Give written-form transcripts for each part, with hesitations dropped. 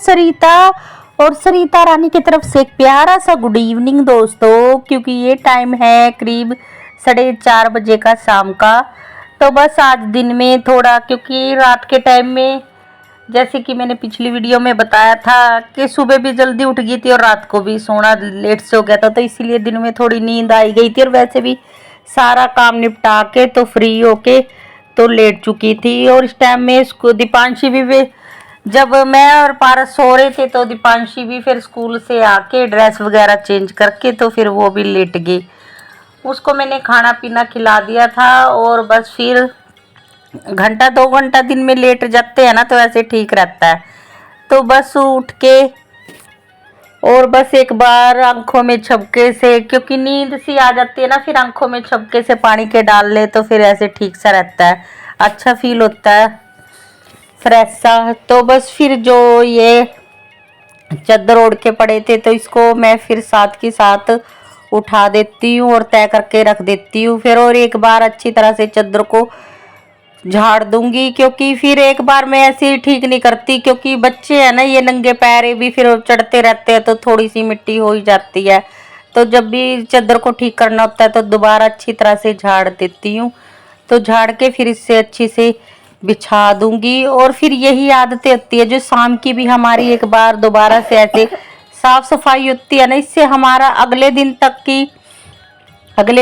सरिता और सरिता रानी की तरफ से एक प्यारा सा गुड इवनिंग दोस्तों, क्योंकि ये टाइम है करीब 4:30 बजे का शाम का। तो बस आज दिन में थोड़ा, क्योंकि रात के टाइम में जैसे कि मैंने पिछली वीडियो में बताया था कि सुबह भी जल्दी उठ गई थी और रात को भी सोना लेट से हो गया था, तो इसीलिए दिन में थोड़ी नींद आई गई थी। और वैसे भी सारा काम निपटा के तो फ्री होके तो लेट चुकी थी। और इस टाइम में इसको दीपांशी भी जब मैं और पारस सो रहे थे तो दीपांशी भी फिर स्कूल से आके ड्रेस वगैरह चेंज करके तो फिर वो भी लेट गई। उसको मैंने खाना पीना खिला दिया था और बस फिर घंटा 2 घंटा दिन में लेट जाते हैं ना तो ऐसे ठीक रहता है। तो बस उठ के और बस एक बार आंखों में झपके से, क्योंकि नींद सी आ जाती है ना, फिर आंखों में झपके से पानी के डाल ले तो फिर ऐसे ठीक सा रहता है, अच्छा फील होता है, फ्रेश सा। तो बस फिर जो ये चादर ओढ़ के पड़े थे तो इसको मैं फिर साथ के साथ उठा देती हूँ और तय करके रख देती हूँ फिर। और एक बार अच्छी तरह से चादर को झाड़ दूंगी, क्योंकि फिर एक बार मैं ऐसे ही ठीक नहीं करती, क्योंकि बच्चे हैं ना, ये नंगे पैर भी फिर चढ़ते रहते हैं तो थोड़ी सी मिट्टी हो ही जाती है। तो जब भी चादर को ठीक करना होता है तो दोबारा अच्छी तरह से झाड़ देती हूँ। तो झाड़ के फिर इससे अच्छी से बिछा दूंगी। और फिर यही आदतें होती है जो शाम की भी हमारी एक बार दोबारा से ऐसे साफ सफाई होती है ना, इससे हमारा अगले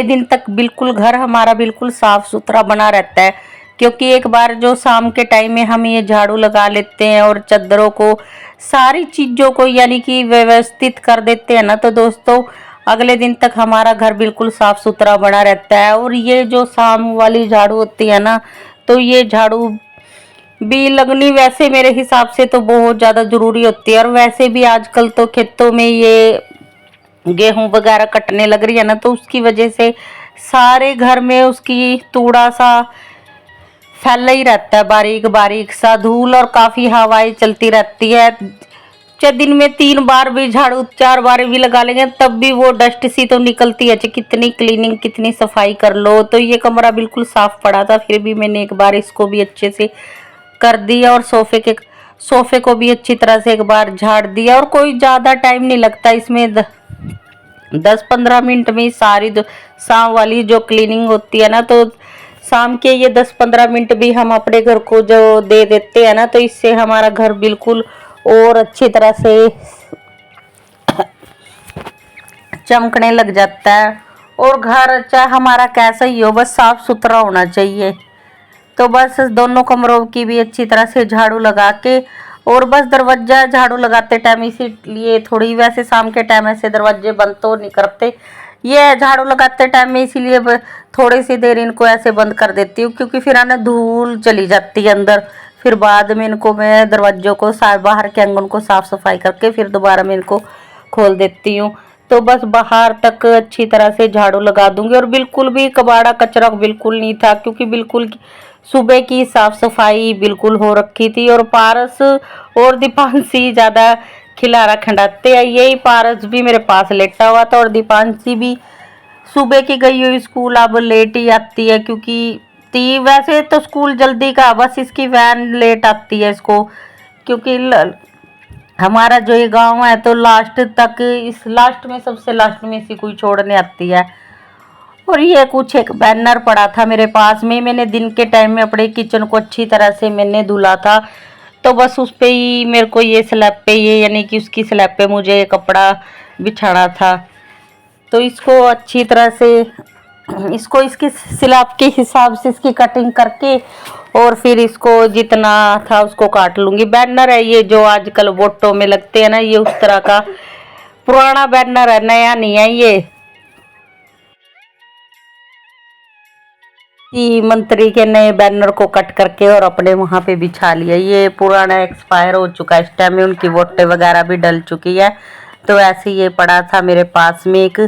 दिन तक बिल्कुल घर हमारा बिल्कुल साफ सुथरा बना रहता है। क्योंकि एक बार जो शाम के टाइम में हम ये झाड़ू लगा लेते हैं और चादरों को, सारी चीज़ों को यानी कि व्यवस्थित कर देते हैं ना, तो दोस्तों अगले दिन तक हमारा घर बिल्कुल साफ सुथरा बना रहता है। और ये जो शाम वाली झाड़ू होती है ना, तो ये झाड़ू भी लगनी वैसे मेरे हिसाब से तो बहुत ज़्यादा ज़रूरी होती है। और वैसे भी आजकल तो खेतों में ये गेहूं वगैरह कटने लग रही है ना, तो उसकी वजह से सारे घर में उसकी तूड़ा सा फैला ही रहता है, बारीक बारीक सा धूल, और काफ़ी हवाएं चलती रहती है। चाहे दिन में 3 बार भी झाड़ू 4 बार भी लगा लेंगे तब भी वो डस्ट सी तो निकलती है, चाहे कितनी क्लीनिंग कितनी सफाई कर लो। तो ये कमरा बिल्कुल साफ पड़ा था, फिर भी मैंने एक बार इसको भी अच्छे से कर दिया और सोफे को भी अच्छी तरह से एक बार झाड़ दिया। और कोई ज़्यादा टाइम नहीं लगता इसमें, 10-15 मिनट में सारी शाम वाली जो क्लीनिंग होती है ना, तो शाम के ये 10-15 मिनट भी हम अपने घर को जो दे देते हैं ना, तो इससे हमारा घर बिल्कुल और अच्छी तरह से चमकने लग जाता है। और घर चाहे हमारा कैसा ही हो, बस साफ सुथरा होना चाहिए। तो बस दोनों कमरों की भी अच्छी तरह से झाड़ू लगा के, और बस दरवाजा झाड़ू लगाते टाइम इसीलिए थोड़ी, वैसे शाम के टाइम ऐसे दरवाजे बंद तो नहीं करते, ये झाड़ू लगाते टाइम में इसीलिए थोड़ी सी देर इनको ऐसे बंद कर देती हूँ, क्योंकि फिर ना धूल चली जाती है अंदर। फिर बाद में इनको मैं दरवाजों को बाहर के आंगन को साफ सफाई करके फिर दोबारा मैं इनको खोल देती हूँ। तो बस बाहर तक अच्छी तरह से झाड़ू लगा दूंगी। और बिल्कुल भी कबाड़ा कचरा बिल्कुल नहीं था, क्योंकि बिल्कुल सुबह की साफ सफाई बिल्कुल हो रखी थी। और पारस और दीपांशी ज़्यादा खिलारा खंडाते हैं, यही पारस भी मेरे पास लेटा हुआ था। और दीपांशी भी सुबह की गई हुई स्कूल अब लेट ही आती है, क्योंकि वैसे तो स्कूल जल्दी का, बस इसकी वैन लेट आती है इसको, क्योंकि हमारा जो ये गांव है तो लास्ट तक, इस लास्ट में सबसे लास्ट में इसी कोई छोड़ने आती है। और ये कुछ एक बैनर पड़ा था मेरे पास में, मैंने दिन के टाइम में अपने किचन को अच्छी तरह से मैंने धुला था, तो बस उस पे ही मेरे को ये स्लैब पे, ये यानी कि उसकी स्लैब पे मुझे कपड़ा बिछाना था। तो इसको अच्छी तरह से इसको इसकी स्लैब के हिसाब से इसकी कटिंग करके और फिर इसको जितना था उसको काट लूँगी। बैनर है ये जो आजकल वोटों में लगते हैं ना, ये उस तरह का पुराना बैनर है, नया नहीं है ये। मंत्री के नए बैनर को कट करके और अपने वहाँ पे बिछा लिया, ये पुराना एक्सपायर हो चुका है, इस टाइम में उनकी वोटें वगैरह भी डल चुकी है। तो ऐसे ये पड़ा था मेरे पास में एक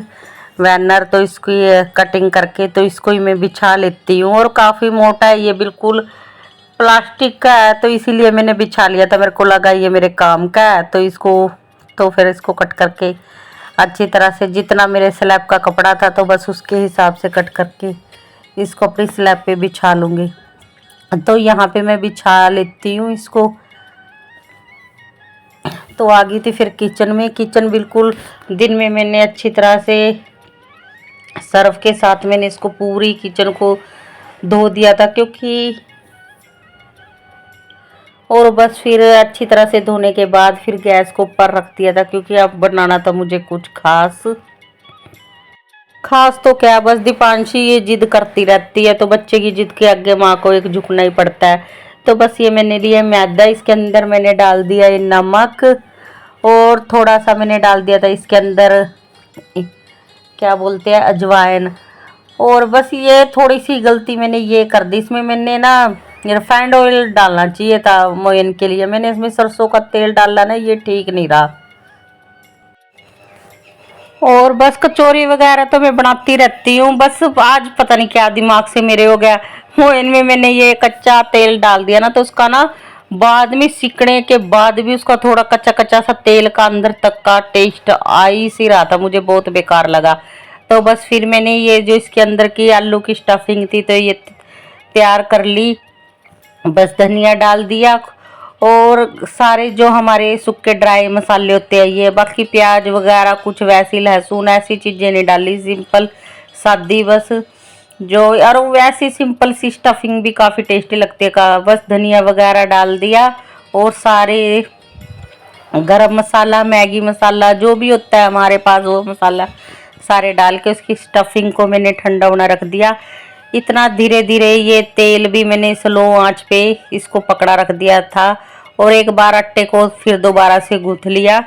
बैनर, तो इसकी कटिंग करके तो इसको ही मैं बिछा लेती हूँ। और काफ़ी मोटा है ये, बिल्कुल प्लास्टिक का है, तो इसीलिए मैंने बिछा लिया था, मेरे को लगा ये मेरे काम का है। तो फिर इसको कट करके अच्छी तरह से, जितना मेरे स्लैब का कपड़ा था तो बस उसके हिसाब से कट करके इसको अपनी स्लैब पे बिछा लूँगी। तो यहाँ पे मैं बिछा लेती हूँ इसको। तो आ गई थी फिर किचन में। किचन बिल्कुल दिन में मैंने अच्छी तरह से सर्फ के साथ मैंने इसको पूरी किचन को धो दिया था, क्योंकि और बस फिर अच्छी तरह से धोने के बाद फिर गैस को ऊपर रख दिया था, क्योंकि अब बनाना था मुझे कुछ खास। खास तो क्या, बस दीपांशी ये जिद करती रहती है, तो बच्चे की जिद के आगे माँ को एक झुकना ही पड़ता है। तो बस ये मैंने लिया मैदा, इसके अंदर मैंने डाल दिया ये नमक और थोड़ा सा मैंने डाल दिया था इसके अंदर क्या बोलते हैं अजवाइन। और बस ये थोड़ी सी गलती मैंने ये कर दी, इसमें मैंने ना रिफाइंड ऑयल डालना चाहिए था मोयन के लिए, मैंने इसमें सरसों का तेल डाला ना, ये ठीक नहीं रहा। और बस कचौरी वगैरह तो मैं बनाती रहती हूँ, बस आज पता नहीं क्या दिमाग से मेरे हो गया, मोयन में मैंने ये कच्चा तेल डाल दिया ना, तो उसका ना बाद में सिकने के बाद भी उसका थोड़ा कच्चा कच्चा सा तेल का अंदर तक का टेस्ट आ ही सी रहा था, मुझे बहुत बेकार लगा। तो बस फिर मैंने ये जो इसके अंदर की आलू की स्टफिंग थी तो ये तैयार कर ली। बस धनिया डाल दिया और सारे जो हमारे सूखे ड्राई मसाले होते हैं ये, बाकी प्याज वगैरह कुछ वैसी लहसुन ऐसी चीज़ें नहीं डाली, सिंपल सादी बस जो, और वैसी सिंपल सी स्टफिंग भी काफ़ी टेस्टी लगती है का। बस धनिया वगैरह डाल दिया और सारे गरम मसाला मैगी मसाला जो भी होता है हमारे पास वो मसाला सारे डाल के उसकी स्टफिंग को मैंने ठंडा होना रख दिया। इतना धीरे धीरे ये तेल भी मैंने स्लो आंच पे इसको पकड़ा रख दिया था और एक बार आटे को फिर दोबारा से गूंथ लिया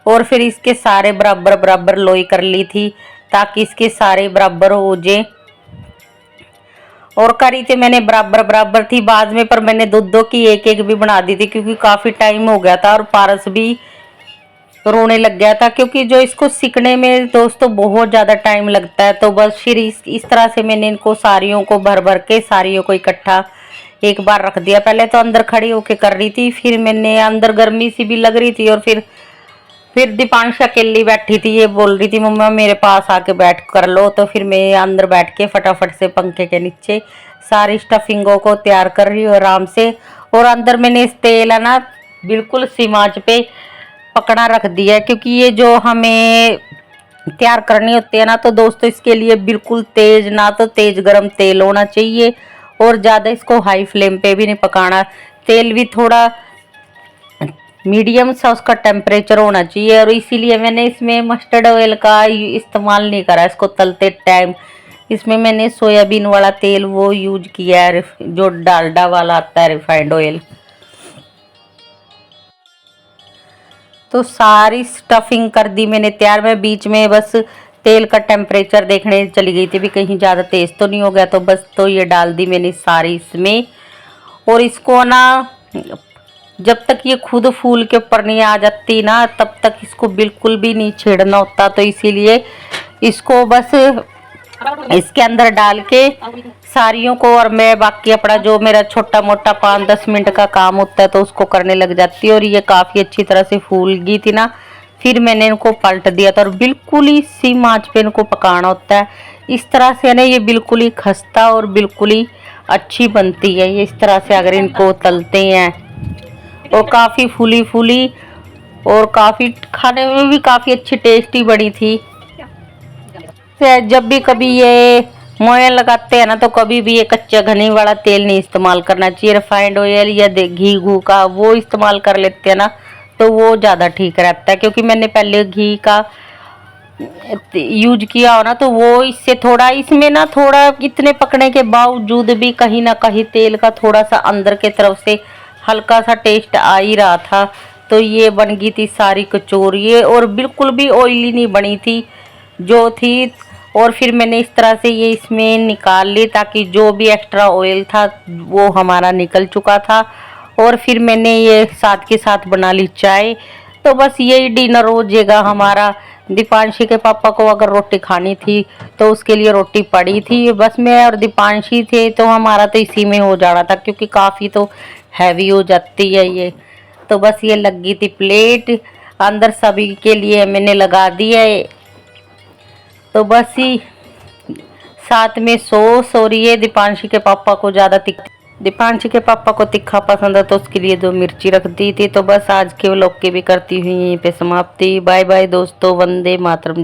और फिर इसके सारे बराबर बराबर लोई कर ली थी ताकि इसके सारे बराबर हो जाए। और करी थी मैंने बराबर बराबर थी बाद में, पर मैंने दो की एक एक भी बना दी थी क्योंकि काफ़ी टाइम हो गया था और पारस भी रोने लग गया था, क्योंकि जो इसको सीखने में दोस्तों बहुत ज़्यादा टाइम लगता है। तो बस फिर इस तरह से मैंने इनको साड़ियों को भर भर के साड़ियों को इकट्ठा एक बार रख दिया। पहले तो अंदर खड़ी होके कर रही थी, फिर मैंने अंदर गर्मी सी भी लग रही थी और फिर दीपांशी अकेली बैठी थी, ये बोल रही थी मम्मा मेरे पास आके बैठ कर लो, तो फिर मैं अंदर बैठ के फटाफट से पंखे के नीचे सारी स्टफिंगों को तैयार कर रही हूँ आराम से। और अंदर मैंने इस तेल है ना बिल्कुल सिम आंच पे पकड़ा रख दिया है, क्योंकि ये जो हमें तैयार करनी होती है ना तो दोस्तों इसके लिए बिल्कुल तेज ना तो तेज गरम तेल होना चाहिए और ज़्यादा इसको हाई फ्लेम पे भी नहीं पकाना, तेल भी थोड़ा मीडियम सा उसका टेम्परेचर होना चाहिए। और इसीलिए मैंने इसमें मस्टर्ड ऑयल का इस्तेमाल नहीं करा इसको तलते टाइम, इसमें मैंने सोयाबीन वाला तेल वो यूज किया है जो डालडा वाला आता है रिफाइंड ऑयल। तो सारी स्टफिंग कर दी मैंने तैयार। मैं बीच में बस तेल का टेम्परेचर देखने चली गई थी भी कहीं ज़्यादा तेज़ तो नहीं हो गया, तो बस तो ये डाल दी मैंने सारी इसमें। और इसको ना जब तक ये खुद फूल के ऊपर नहीं आ जाती ना तब तक इसको बिल्कुल भी नहीं छेड़ना होता, तो इसीलिए इसको बस इसके अंदर डाल के साड़ियों को और मैं बाकी अपना जो मेरा छोटा मोटा 5-10 मिनट का काम होता है तो उसको करने लग जाती है। और ये काफ़ी अच्छी तरह से फूल गई थी ना, फिर मैंने इनको पलट दिया था और बिल्कुल ही सिम आंच पे इनको पकाना होता है। इस तरह से ना ये बिल्कुल ही खस्ता और बिल्कुल ही अच्छी बनती है ये इस तरह से अगर इनको तलते हैं। और काफ़ी फूली फूली और काफ़ी खाने में भी काफ़ी अच्छी टेस्टी बनी थी। जब भी कभी ये मोयन लगाते हैं ना तो कभी भी ये कच्चा घनी वाला तेल नहीं इस्तेमाल करना चाहिए, रिफाइंड ऑयल या घी घू का वो इस्तेमाल कर लेते हैं ना तो वो ज़्यादा ठीक रहता है। क्योंकि मैंने पहले घी का यूज किया हो ना तो वो इससे थोड़ा इसमें ना थोड़ा इतने पकने के बावजूद भी कहीं ना कहीं तेल का थोड़ा सा अंदर के तरफ से हल्का सा टेस्ट आ ही रहा था। तो ये बन गई थी सारी कचौरी और बिल्कुल भी ऑयली नहीं बनी थी जो थी। और फिर मैंने इस तरह से ये इसमें निकाल ली ताकि जो भी एक्स्ट्रा ऑयल था वो हमारा निकल चुका था। और फिर मैंने ये साथ के साथ बना ली चाय। तो बस यही डिनर हो जाएगा हमारा। दीपांशी के पापा को अगर रोटी खानी थी तो उसके लिए रोटी पड़ी थी, बस मैं और दीपांशी थे तो हमारा तो इसी में हो जाना था क्योंकि काफ़ी तो हैवी हो जाती है ये। तो बस ये लगी थी प्लेट अंदर सभी के लिए मैंने लगा दी है। तो बस ही साथ में सॉस और ये दीपांशी के पापा को ज़्यादा दीपांशी के पापा को तीखा पसंद है तो उसके लिए 2 मिर्ची रख दी थी। तो बस आज के व्लॉग की भी करती हुई यहीं पे समाप्ति। बाय बाय दोस्तों, वंदे मातरम।